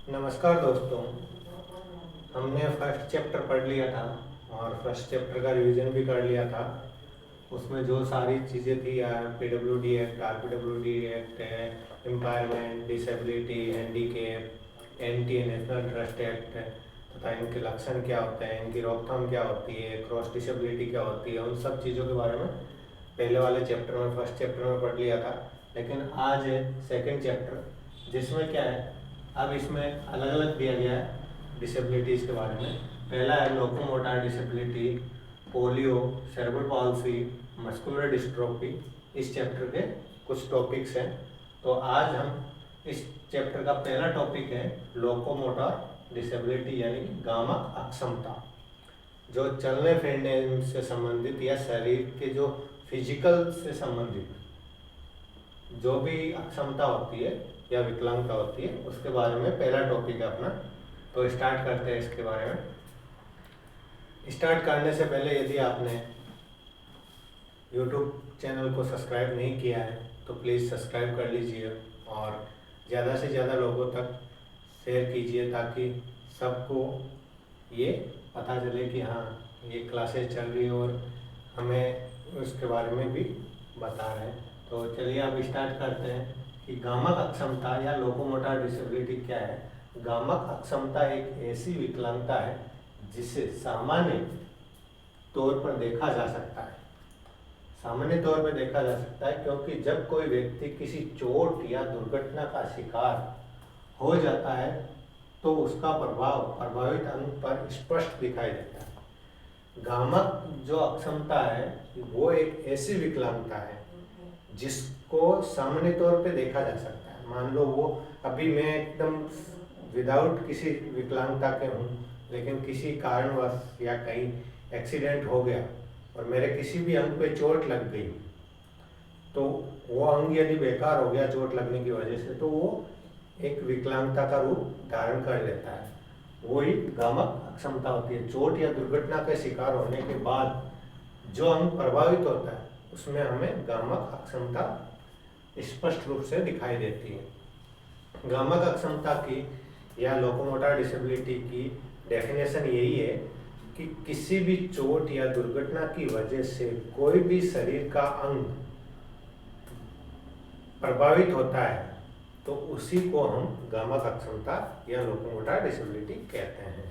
नमस्कार दोस्तों। हमने फर्स्ट चैप्टर पढ़ लिया था और फर्स्ट चैप्टर का रिवीजन भी कर लिया था। उसमें जो सारी चीज़ें थी PWD act, RPWD act, empowerment, disability, handicap, anti national trust act तथा इनके लक्षण क्या होते हैं, इनकी रोकथाम क्या होती है, क्रॉस डिसेबिलिटी क्या होती है, उन सब चीज़ों के बारे में पहले वाले चैप्टर में, फर्स्ट चैप्टर में पढ़ लिया था। लेकिन आज है सेकेंड चैप्टर, जिसमें क्या है, अब इसमें अलग अलग दिया गया है डिसेबिलिटीज़ के बारे में। पहला है locomotor disability, polio, cerebral palsy, muscular dystrophy. इस चैप्टर के कुछ टॉपिक्स हैं। तो आज हम इस चैप्टर का पहला टॉपिक है लोकोमोटर डिसेबिलिटी यानी गामा अक्षमता, जो चलने फिरने से संबंधित या शरीर के जो फिजिकल से संबंधित जो भी अक्षमता होती है या विकलांगता होती है, उसके बारे में पहला टॉपिक है अपना। तो स्टार्ट करते हैं इसके बारे में। स्टार्ट करने से पहले यदि आपने YouTube चैनल को सब्सक्राइब नहीं किया है तो प्लीज़ सब्सक्राइब कर लीजिए और ज़्यादा से ज़्यादा लोगों तक शेयर कीजिए, ताकि सबको ये पता चले कि हाँ, ये क्लासेस चल रही है और हमें उसके बारे में भी बता रहे हैं। तो चलिए अब स्टार्ट करते हैं कि गामक अक्षमता या लोकोमोटर डिसेबिलिटी क्या है। गामक अक्षमता एक ऐसी विकलांगता है जिसे सामान्य तौर पर देखा जा सकता है। सामान्य तौर पर देखा जा सकता है क्योंकि जब कोई व्यक्ति किसी चोट या दुर्घटना का शिकार हो जाता है तो उसका प्रभाव प्रभावित अंग पर स्पष्ट दिखाई देता है। गामक जो अक्षमता है वो एक ऐसी विकलांगता है जिसको सामान्य तौर पे देखा जा सकता है। मान लो वो अभी मैं एकदम विदाउट किसी विकलांगता के हूँ, लेकिन किसी कारणवश या कहीं एक्सीडेंट हो गया और मेरे किसी भी अंग पे चोट लग गई, तो वो अंग यदि बेकार हो गया चोट लगने की वजह से, तो वो एक विकलांगता का रूप धारण कर लेता है। वही गामक अक्षमता होती है। चोट या दुर्घटना के शिकार होने के बाद जो अंग प्रभावित होता है उसमें हमें गामक अक्षमता स्पष्ट रूप से दिखाई देती है। गामक अक्षमता की या लोकोमोटर डिसेबिलिटी की डेफिनेशन यही है कि किसी भी चोट या दुर्घटना की वजह से कोई भी शरीर का अंग प्रभावित होता है तो उसी को हम गामक अक्षमता या लोकोमोटर डिसेबिलिटी कहते हैं।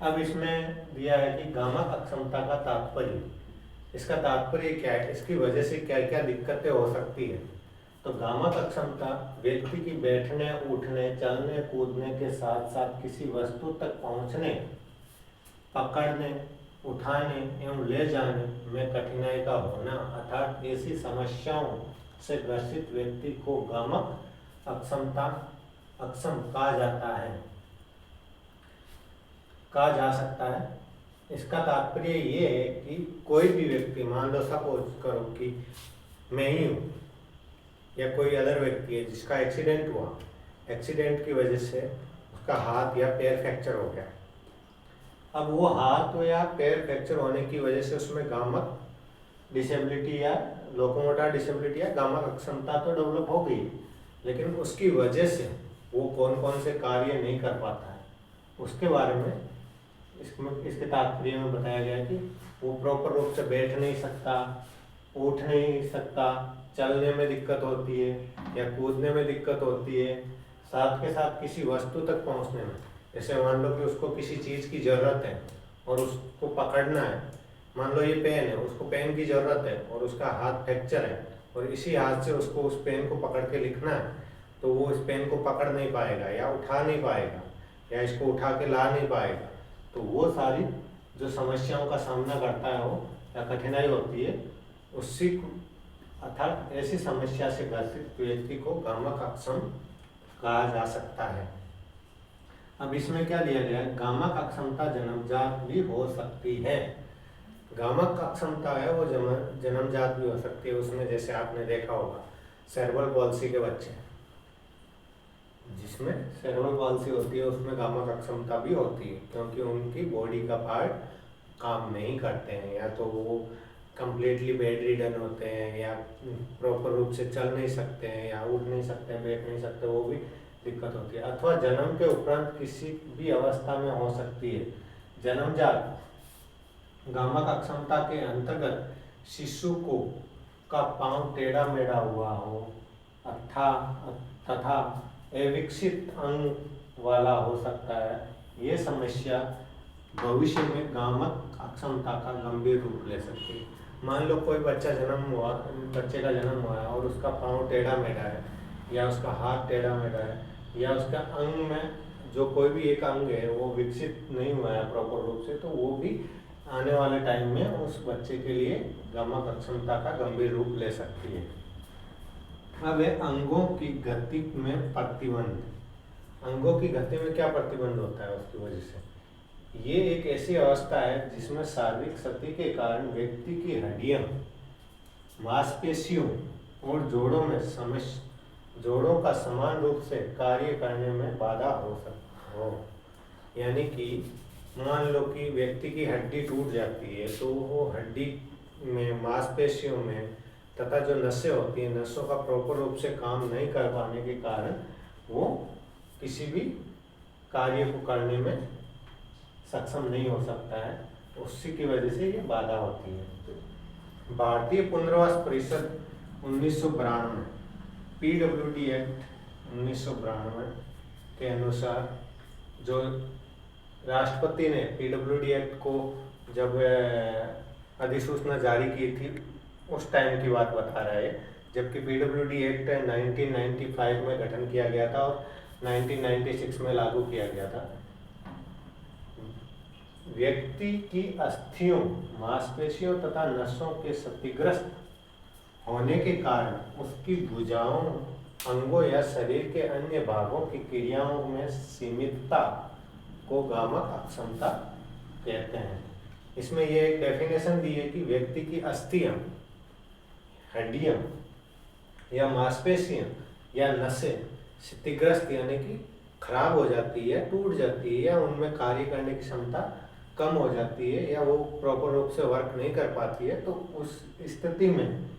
अब इसमें दिया है कि गामक अक्षमता का तात्पर्य, इसका तात्पर्य क्या है, इसकी वजह से क्या क्या दिक्कतें हो सकती है। तो गामक अक्षमता व्यक्ति की बैठने, उठने, चलने, कूदने के साथ साथ किसी वस्तु तक पहुंचने, पकड़ने, उठाने एवं ले जाने में कठिनाई का होना, अर्थात ऐसी समस्याओं से ग्रसित व्यक्ति को गामक अक्षम कहा जा सकता है। इसका तात्पर्य ये है कि कोई भी व्यक्ति, मान लो सपोज करो कि मैं ही हूँ या कोई अदर व्यक्ति है जिसका एक्सीडेंट हुआ, एक्सीडेंट की वजह से उसका हाथ या पैर फ्रैक्चर हो गया। अब वो हाथ या पैर फ्रैक्चर होने की वजह से उसमें गामक डिसेबिलिटी या लोकोमोटर डिसेबिलिटी या गामक अक्षमता तो डेवलप हो गई, लेकिन उसकी वजह से वो कौन कौन से कार्य नहीं कर पाता है, उसके बारे में इसके तात्पर्य में बताया गया कि वो प्रॉपर रूप से बैठ नहीं सकता, उठ नहीं सकता, चलने में दिक्कत होती है या कूदने में दिक्कत होती है, साथ के साथ किसी वस्तु तक पहुंचने में। जैसे मान लो कि उसको किसी चीज़ की ज़रूरत है और उसको पकड़ना है, मान लो ये पेन है, उसको पेन की ज़रूरत है और उसका हाथ फ्रैक्चर है और इसी हाथ से उसको उस पेन को पकड़ के लिखना है, तो वो इस पेन को पकड़ नहीं पाएगा या उठा नहीं पाएगा या इसको उठा के ला नहीं पाएगा। तो वो सारी जो समस्याओं का सामना करता है वो या कठिनाई होती है, उसी अर्थात ऐसी समस्या से ग्रसित व्यक्ति को गामक अक्षम कहा जा सकता है। अब इसमें क्या दिया गया है, गामक अक्षमता जन्मजात भी हो सकती है। गामक अक्षमता है वो जन्मजात भी हो सकती है। उसमें जैसे आपने देखा होगा सेरेब्रल पॉल्सी के बच्चे, जिसमें सेरेब्रल पॉल्सी होती है उसमें गामक अक्षमता भी होती है, क्योंकि उनकी बॉडी का पार्ट काम नहीं करते हैं, या तो वो कम्प्लीटली बेड रिडन होते हैं या प्रॉपर रूप से चल नहीं सकते हैं या उठ नहीं सकते हैं, बैठ नहीं सकते, वो भी दिक्कत होती है, अथवा जन्म के उपरांत किसी भी अवस्था में हो सकती है। जन्मजात गामक अक्षमता के अंतर्गत शिशु को का पांव टेढ़ा मेढ़ा हुआ हो तथा अविकसित अंग वाला हो सकता है। ये समस्या भविष्य में गामक अक्षमता का गंभीर रूप ले सकती है। मान लो कोई बच्चे का जन्म हुआ है और उसका पाँव टेढ़ा मेढ़ा है, या उसका हाथ टेढ़ा मेढ़ा है, या उसका अंग में जो कोई भी एक अंग है वो विकसित नहीं हुआ है प्रॉपर रूप से, तो वो भी आने वाले टाइम में उस बच्चे के लिए गामक अक्षमता का गंभीर रूप ले सकती है। अब है अंगों की गति में प्रतिबंध। अंगों की गति में क्या प्रतिबंध होता है उसकी वजह से? ये एक ऐसी अवस्था है जिसमें शारीरिक क्षति के कारण व्यक्ति की हड्डियां, मांसपेशियों और जोड़ों का समान रूप से कार्य करने में बाधा हो। यानी कि मान लो कि व्यक्ति की हड्डी टूट जाती है, तो वो हड्डी में, मांसपेशियों में तथा जो नसें होती हैं, नसों का प्रॉपर रूप से काम नहीं कर पाने के कारण वो किसी भी कार्य को करने में सक्षम नहीं हो सकता है। उसी की वजह से ये बाधा होती है। भारतीय पुनर्वास परिषद 1992 PWD एक्ट 1992 के अनुसार, जो राष्ट्रपति ने PWD एक्ट को जब अधिसूचना जारी की थी उस टाइम की बात बता रहा है, जबकि PWD एक्ट 1995 में गठन किया गया था और 1996 में लागू किया गया था। व्यक्ति की अस्थियों, मांसपेशियों तथा नसों के क्षतिग्रस्त होने के कारण उसकी भुजाओं, अंगों या शरीर के अन्य भागों की क्रियाओं में सीमितता को गामक अक्षमता कहते हैं। इसमें ये एक डेफिनेशन दी है कि व्यक्ति की अस्थियां, हड्डियां या मांसपेशियां या नसें क्षतिग्रस्त यानी कि खराब हो जाती है, टूट जाती है, या उनमें कार्य करने की क्षमता कम हो जाती है, या वो प्रॉपर रूप से वर्क नहीं कर पाती है, तो उस स्थिति में,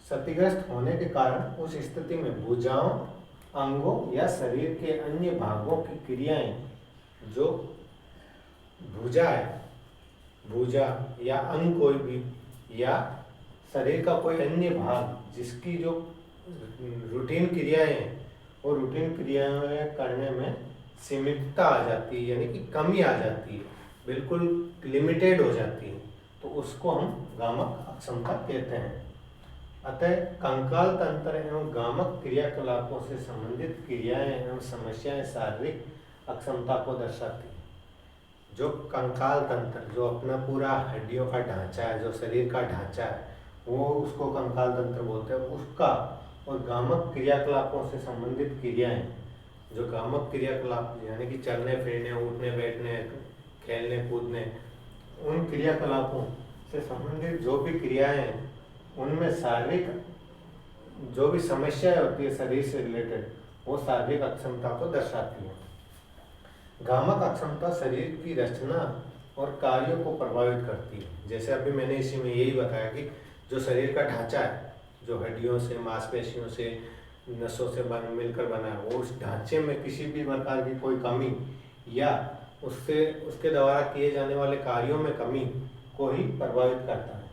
क्षतिग्रस्त होने के कारण उस स्थिति में भुजाओं, अंगों या शरीर के अन्य भागों की क्रियाएं, जो भुजा या अंग कोई भी, या शरीर का कोई अन्य भाग जिसकी जो रूटीन क्रियाएं हैं, वो रूटीन क्रियाएं करने में सीमितता आ जाती है, यानी कि कमी आ जाती है, बिल्कुल लिमिटेड हो जाती है, तो उसको हम गामक अक्षमता कहते हैं। अतः कंकाल तंत्र एवं गामक क्रियाकलापों से संबंधित क्रियाएं एवं समस्याएं शारीरिक अक्षमता को दर्शाती है। जो कंकाल तंत्र, जो अपना पूरा हड्डियों का ढांचा है, जो शरीर का ढांचा है, वो उसको कंकाल तंत्र बोलते हैं, उसका, और गामक क्रियाकलापों से संबंधित क्रियाएं, जो गामक क्रियाकलाप यानी कि चलने फिरने, उठने बैठने, खेलने कूदने, उन क्रियाकलापों से संबंधित जो भी क्रियाएं हैं, उनमें शारीरिक जो भी समस्याएं होती है शरीर से रिलेटेड, वो शारीरिक अक्षमता को दर्शाती है। गामक अक्षमता शरीर की रचना और कार्यों को प्रभावित करती है। जैसे अभी मैंने इसी में यही बताया कि जो शरीर का ढांचा है, जो हड्डियों से, मांसपेशियों से, नसों से मिलकर बना है, वो उस ढांचे में किसी भी प्रकार की कोई कमी या उसके द्वारा किए जाने वाले कार्यों में कमी को ही प्रभावित करता है,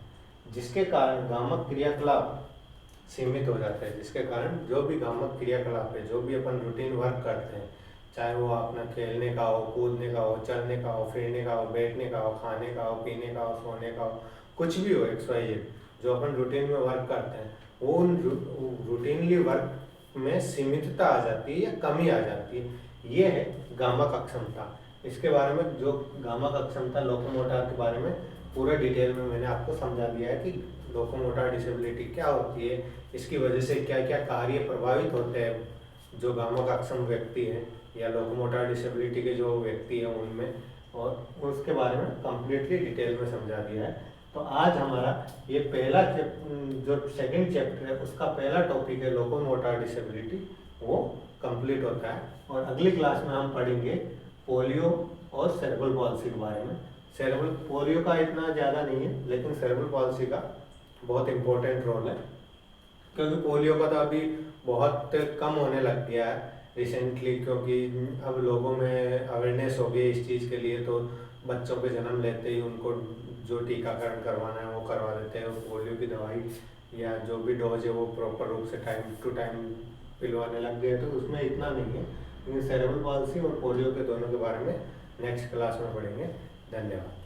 जिसके कारण गामक क्रियाकलाप सीमित हो जाता है। जिसके कारण जो भी गामक क्रियाकलाप है, जो भी अपन रूटीन वर्क करते हैं, चाहे वो अपना खेलने का हो, कूदने का हो, चलने का हो, फिरने का हो, बैठने का हो, खाने का हो, पीने का हो, सोने का हो, कुछ भी हो, XYZ जो अपन रूटीन में वर्क करते हैं, वो उन रूटीनली वर्क में सीमितता आ जाती है या कमी आ जाती है। ये है गामक अक्षमता। इसके बारे में, जो गामक अक्षमता लोकोमोटर के बारे में पूरा डिटेल में मैंने आपको समझा दिया है कि लोकोमोटर डिसेबिलिटी क्या होती है, इसकी वजह से क्या क्या कार्य प्रभावित होते हैं जो गामक अक्षम व्यक्ति है या लोकोमोटर डिसेबिलिटी के जो व्यक्ति है उनमें, और उसके बारे में कंप्लीटली डिटेल में समझा दिया है। तो आज हमारा ये पहला जो सेकंड चैप्टर है, उसका पहला टॉपिक है लोकोमोटर डिसेबिलिटी, वो कंप्लीट होता है। और अगली क्लास में हम पढ़ेंगे पोलियो और सेरेब्रल पॉलिसी के बारे में। पोलियो का इतना ज़्यादा नहीं है, लेकिन सेरेब्रल पॉलिसी का बहुत इम्पोर्टेंट रोल है। क्योंकि पोलियो का तो अभी बहुत कम होने लग गया है रिसेंटली, क्योंकि अब लोगों में अवेयरनेस हो गई इस चीज़ के लिए, तो बच्चों के जन्म लेते ही उनको जो टीकाकरण करवाना है वो करवा देते हैं। पोलियो की दवाई या जो भी डोज है वो प्रॉपर रूप से टाइम टू टाइम पिलवाने लग गए, तो उसमें इतना नहीं है। लेकिन सेरेब्रल पॉल्सी और पोलियो के दोनों के बारे में नेक्स्ट क्लास में पढ़ेंगे। धन्यवाद।